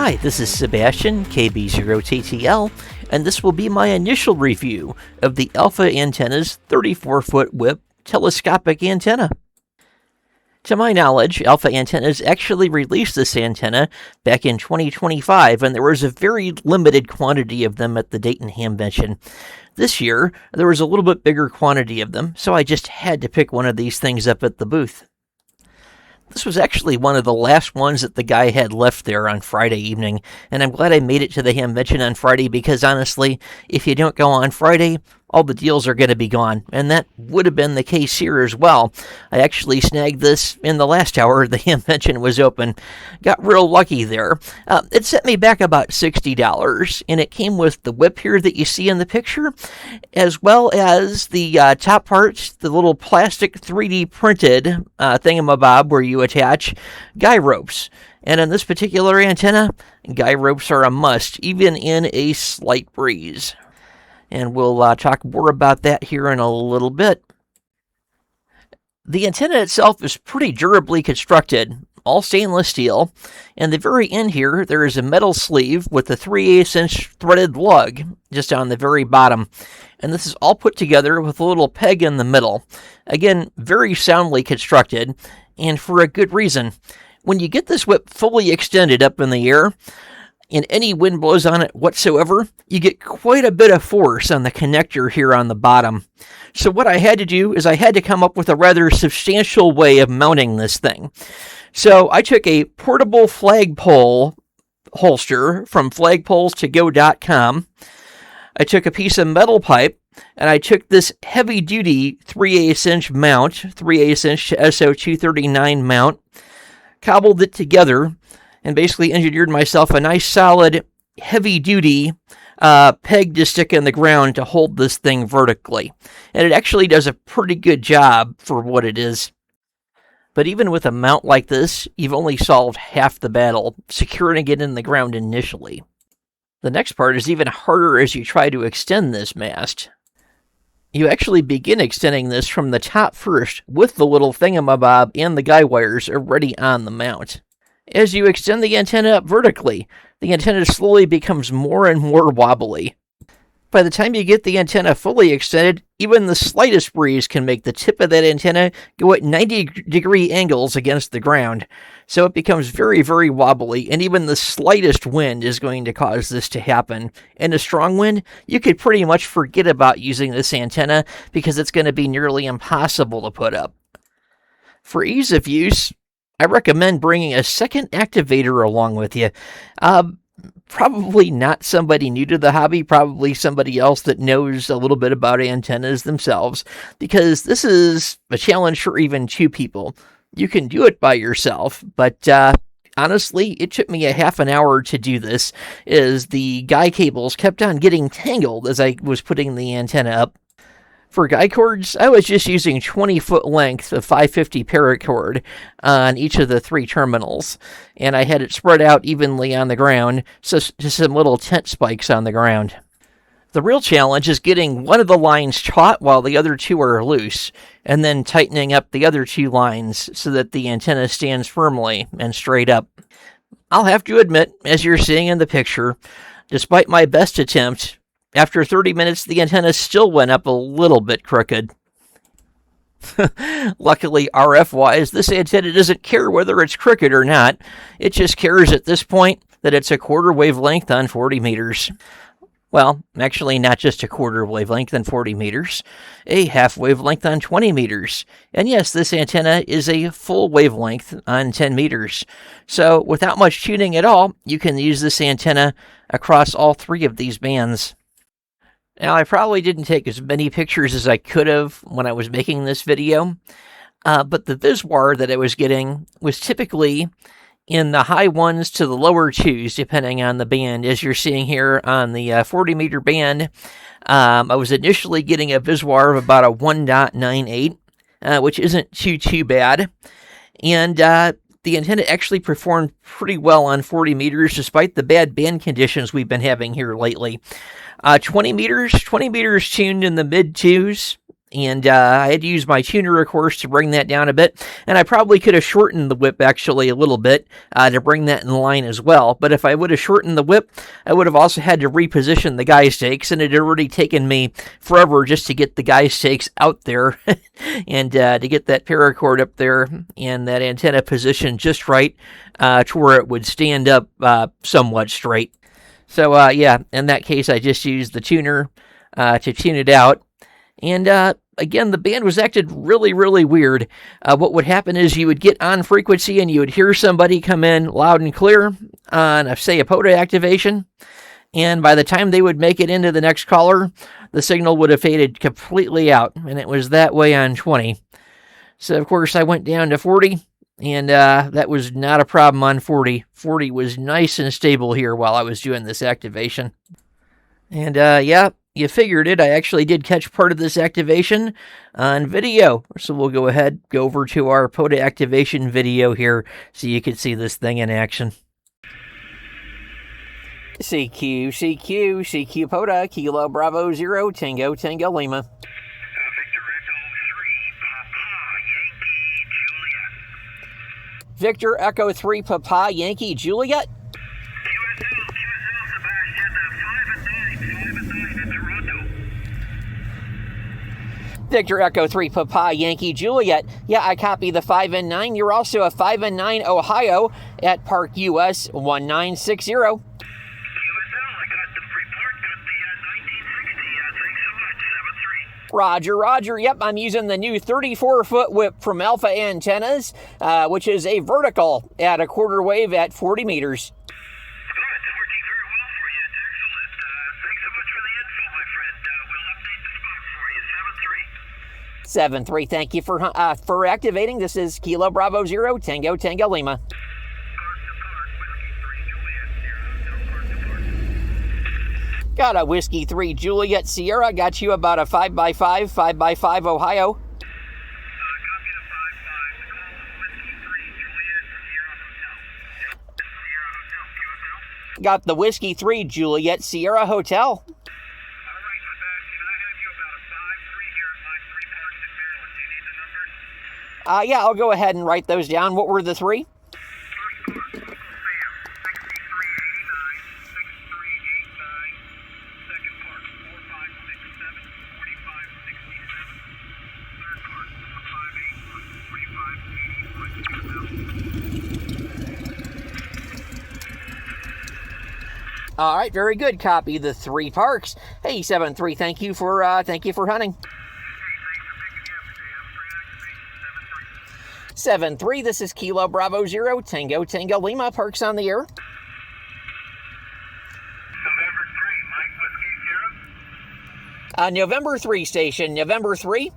Hi, this is Sebastian, KB0TTL, and this will be my initial review of the Alpha Antenna's 34-foot whip telescopic antenna. To my knowledge, Alpha Antennas actually released this antenna back in 2025, and there was a very limited quantity of them at the Dayton Hamvention. This year, there was a little bit bigger quantity of them, so I just had to pick one of these things up at the booth. This was actually one of the last ones that the guy had left there on Friday evening, and I'm glad I made it to the Hamvention on Friday because honestly, if you don't go on Friday, all the deals are going to be gone, and that would have been the case here as well. I actually snagged this in the last hour the Hamvention was open. Got real lucky there. It set me back about $60, and it came with the whip here that you see in the picture, as well as the top parts, the little plastic 3D printed thingamabob where you attach guy ropes. And on this particular antenna, guy ropes are a must, even in a slight breeze. And we'll talk more about that here in a little bit. The antenna itself is pretty durably constructed, all stainless steel, and the very end here there is a metal sleeve with a 3/8" threaded lug just on the very bottom, and this is all put together with a little peg in the middle. Again, very soundly constructed, and for a good reason. When you get this whip fully extended up in the air, and any wind blows on it whatsoever, you get quite a bit of force on the connector here on the bottom. So what I had to do is I had to come up with a rather substantial way of mounting this thing. So I took a portable flagpole holster from flagpoles2go.com. I took a piece of metal pipe, and I took this heavy-duty 3/8" mount, 3/8" SO239 mount, cobbled it together, and basically engineered myself a nice solid heavy-duty peg to stick in the ground to hold this thing vertically. And it actually does a pretty good job for what it is. But even with a mount like this, you've only solved half the battle, securing it in the ground initially. The next part is even harder as you try to extend this mast. You actually begin extending this from the top first with the little thingamabob and the guy wires already on the mount. As you extend the antenna up vertically, the antenna slowly becomes more and more wobbly. By the time you get the antenna fully extended, even the slightest breeze can make the tip of that antenna go at 90-degree angles against the ground. So it becomes very, very wobbly, and even the slightest wind is going to cause this to happen. In a strong wind, you could pretty much forget about using this antenna because it's going to be nearly impossible to put up. For ease of use, I recommend bringing a second activator along with you. Probably not somebody new to the hobby, probably somebody else that knows a little bit about antennas themselves, because this is a challenge for even two people. You can do it by yourself, but honestly, it took me a half an hour to do this, as the guy cables kept on getting tangled as I was putting the antenna up. For guy cords, I was just using 20-foot length of 550 paracord on each of the three terminals, and I had it spread out evenly on the ground, so just some little tent spikes on the ground. The real challenge is getting one of the lines taut while the other two are loose, and then tightening up the other two lines so that the antenna stands firmly and straight up. I'll have to admit, as you're seeing in the picture, despite my best attempt, after 30 minutes, the antenna still went up a little bit crooked. Luckily, RF-wise, this antenna doesn't care whether it's crooked or not. It just cares at this point that it's a quarter wavelength on 40 meters. Well, actually not just a quarter wavelength on 40 meters, a half wavelength on 20 meters. And yes, this antenna is a full wavelength on 10 meters. So without much tuning at all, you can use this antenna across all three of these bands. Now, I probably didn't take as many pictures as I could have when I was making this video, but the viswar that I was getting was typically in the high ones to the lower twos, depending on the band. As you're seeing here on the 40-meter band, I was initially getting a viswar of about a 1.98, which isn't too bad. And the antenna actually performed pretty well on 40 meters, despite the bad band conditions we've been having here lately. 20 meters tuned in the mid-twos, And I had to use my tuner, of course, to bring that down a bit. And I probably could have shortened the whip actually a little bit to bring that in line as well. But if I would have shortened the whip, I would have also had to reposition the guy stakes. And it had already taken me forever just to get the guy stakes out there and to get that paracord up there and that antenna positioned just right to where it would stand up somewhat straight. So, yeah, in that case, I just used the tuner to tune it out. And again, the band was acted really, really weird. What would happen is you would get on frequency and you would hear somebody come in loud and clear on, say, a POTA activation. And by the time they would make it into the next caller, the signal would have faded completely out. And it was that way on 20. So, of course, I went down to 40. And that was not a problem on 40. 40 was nice and stable here while I was doing this activation. And yeah, you figured it. I actually did catch part of this activation on video. So we'll go over to our POTA activation video here so you can see this thing in action. CQ, CQ, CQ POTA, Kilo Bravo 0, Tango, Tango Lima. Victor Echo 3, Papa, Yankee, Juliet. Victor Echo 3, Papa, Yankee, Juliet. Yeah, I copy the 5 and 9. You're also a 5 and 9, Ohio, at Park US 1960. Roger, Roger. Yep, I'm using the new 34-foot whip from Alpha Antennas, which is a vertical at a quarter wave at 40 meters. Good. It's working very well for you. It's excellent. Thanks so much for the info, my friend. We'll update the spot for you. 7-3. Thank you for activating. This is Kilo Bravo 0, Tango, Tango Lima. Got a Whiskey 3 Juliet Sierra. Got you about a 5x5, 5x5 Ohio. Got the Whiskey 3 Juliet Sierra Hotel. Yeah, I'll go ahead and write those down. What were the three? All right, very good. Copy the 3 parks. Hey, 7-3, thank you for hunting. 7-3, this is Kilo Bravo 0, Tango, Tango Lima. Parks on the air. November 3 station. November 3.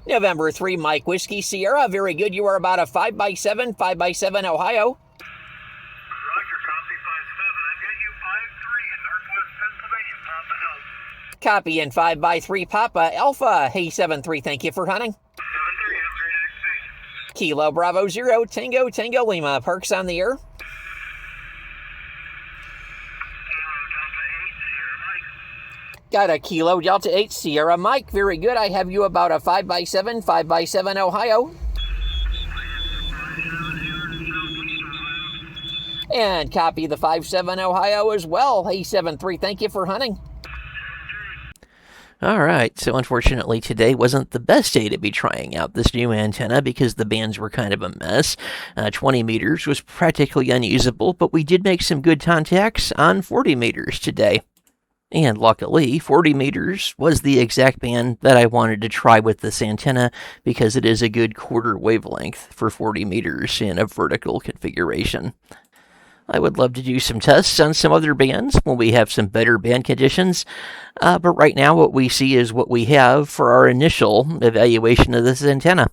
November 3, Mike Whiskey Sierra. Very good. You are about a 5x7, 5x7 Ohio. Roger, copy 5-7. I get you 5-3 in Northwest Pennsylvania, Papa Alpha. Copy in 5x3 Papa Alpha. Hey, 7-3, thank you for hunting. 7-3, have a great activation. Kilo Bravo 0, Tango, Tango Lima. Parks on the air. Got a Kilo Delta 8 Sierra Mike. Very good. I have you about a 5x7, 5x7 Ohio. And copy the 5-7 Ohio as well. Hey, 7-3, thank you for hunting. All right, so unfortunately today wasn't the best day to be trying out this new antenna because the bands were kind of a mess. 20 meters was practically unusable, but we did make some good contacts on 40 meters today. And luckily, 40 meters was the exact band that I wanted to try with this antenna because it is a good quarter wavelength for 40 meters in a vertical configuration. I would love to do some tests on some other bands when we have some better band conditions, but right now what we see is what we have for our initial evaluation of this antenna.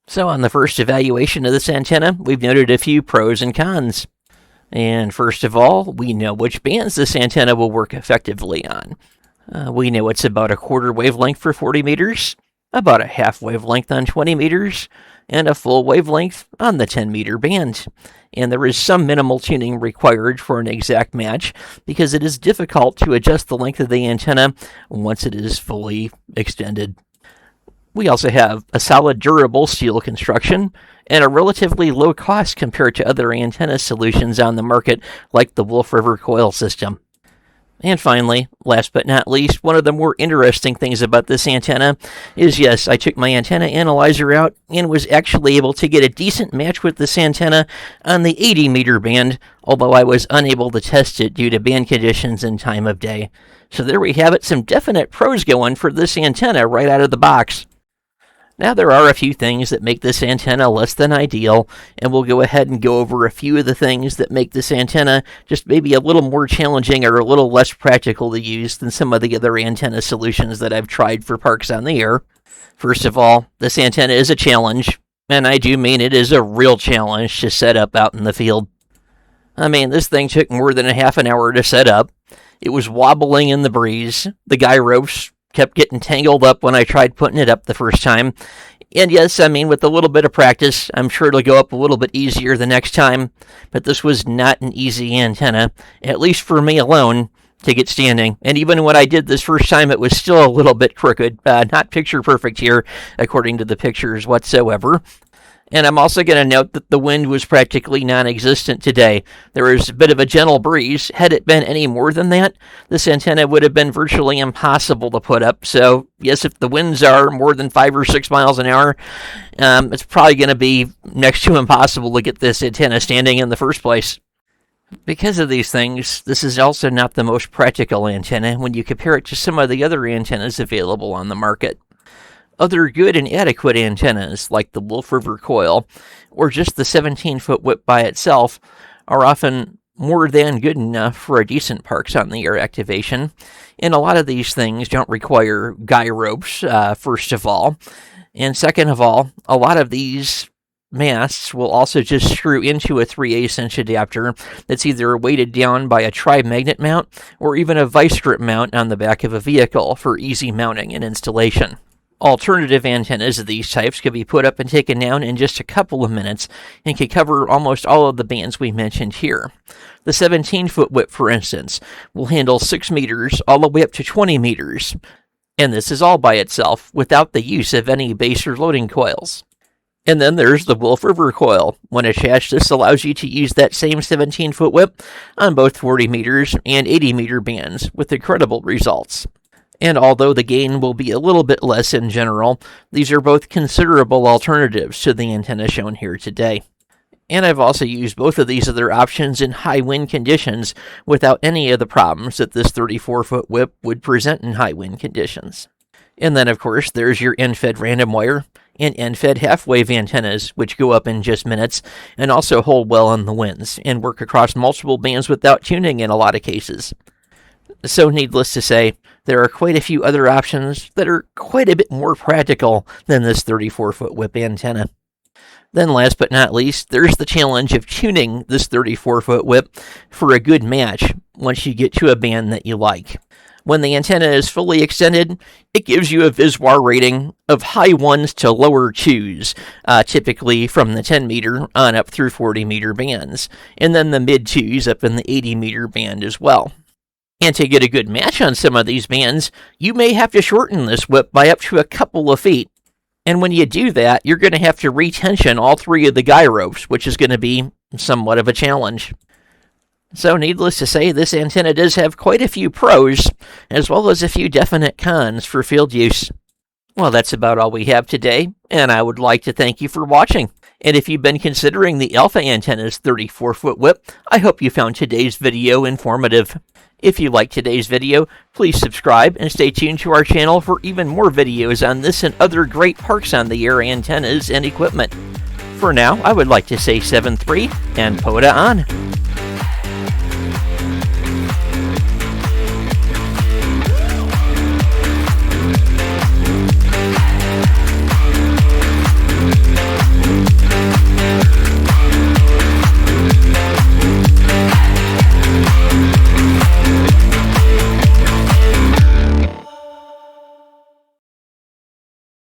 So on the first evaluation of this antenna, we've noted a few pros and cons. And first of all, we know which bands this antenna will work effectively on. We know it's about a quarter wavelength for 40 meters, about a half wavelength on 20 meters, and a full wavelength on the 10-meter band. And there is some minimal tuning required for an exact match because it is difficult to adjust the length of the antenna once it is fully extended. We also have a solid, durable steel construction and a relatively low cost compared to other antenna solutions on the market like the Wolf River coil system. And finally, last but not least, one of the more interesting things about this antenna is, yes, I took my antenna analyzer out and was actually able to get a decent match with this antenna on the 80-meter band, although I was unable to test it due to band conditions and time of day. So there we have it, some definite pros going for this antenna right out of the box. Now, there are a few things that make this antenna less than ideal, and we'll go ahead and go over a few of the things that make this antenna just maybe a little more challenging or a little less practical to use than some of the other antenna solutions that I've tried for parks on the air. First of all, this antenna is a challenge, and I do mean it is a real challenge to set up out in the field. I mean, this thing took more than a half an hour to set up. It was wobbling in the breeze. The guy ropes kept getting tangled up when I tried putting it up the first time. And yes, I mean, with a little bit of practice, I'm sure it'll go up a little bit easier the next time. But this was not an easy antenna, at least for me alone, to get standing. And even when I did this first time, it was still a little bit crooked. Not picture perfect here, according to the pictures whatsoever. And I'm also going to note that the wind was practically non-existent today. There was a bit of a gentle breeze. Had it been any more than that, this antenna would have been virtually impossible to put up. So, yes, if the winds are more than 5 or 6 miles an hour, it's probably going to be next to impossible to get this antenna standing in the first place. Because of these things, this is also not the most practical antenna when you compare it to some of the other antennas available on the market. Other good and adequate antennas, like the Wolf River coil, or just the 17-foot whip by itself, are often more than good enough for a decent parks on the air activation. And a lot of these things don't require guy ropes, first of all. And second of all, a lot of these masts will also just screw into a 3/8" adapter that's either weighted down by a tri-magnet mount or even a vice grip mount on the back of a vehicle for easy mounting and installation. Alternative antennas of these types could be put up and taken down in just a couple of minutes and can cover almost all of the bands we mentioned here. The 17-foot whip, for instance, will handle 6 meters all the way up to 20 meters, and this is all by itself without the use of any base or loading coils. And then there's the Wolf River coil. When attached, this allows you to use that same 17-foot whip on both 40 meters and 80 meter bands with incredible results. And although the gain will be a little bit less in general, these are both considerable alternatives to the antenna shown here today. And I've also used both of these other options in high wind conditions without any of the problems that this 34-foot whip would present in high wind conditions. And then, of course, there's your end-fed random wire and end-fed half-wave antennas, which go up in just minutes and also hold well in the winds and work across multiple bands without tuning in a lot of cases. So needless to say, there are quite a few other options that are quite a bit more practical than this 34-foot whip antenna. Then last but not least, there's the challenge of tuning this 34-foot whip for a good match once you get to a band that you like. When the antenna is fully extended, it gives you a VISWAR rating of high 1s to lower 2s, typically from the 10-meter on up through 40-meter bands, and then the mid-2s up in the 80-meter band as well. And to get a good match on some of these bands, you may have to shorten this whip by up to a couple of feet. And when you do that, you're going to have to retension all 3 of the guy ropes, which is going to be somewhat of a challenge. So needless to say, this antenna does have quite a few pros, as well as a few definite cons for field use. Well, that's about all we have today, and I would like to thank you for watching. And if you've been considering the Alpha Antenna's 34-foot whip, I hope you found today's video informative. If you liked today's video, please subscribe and stay tuned to our channel for even more videos on this and other great parks on the air antennas and equipment. For now, I would like to say 7-3 and POTA on.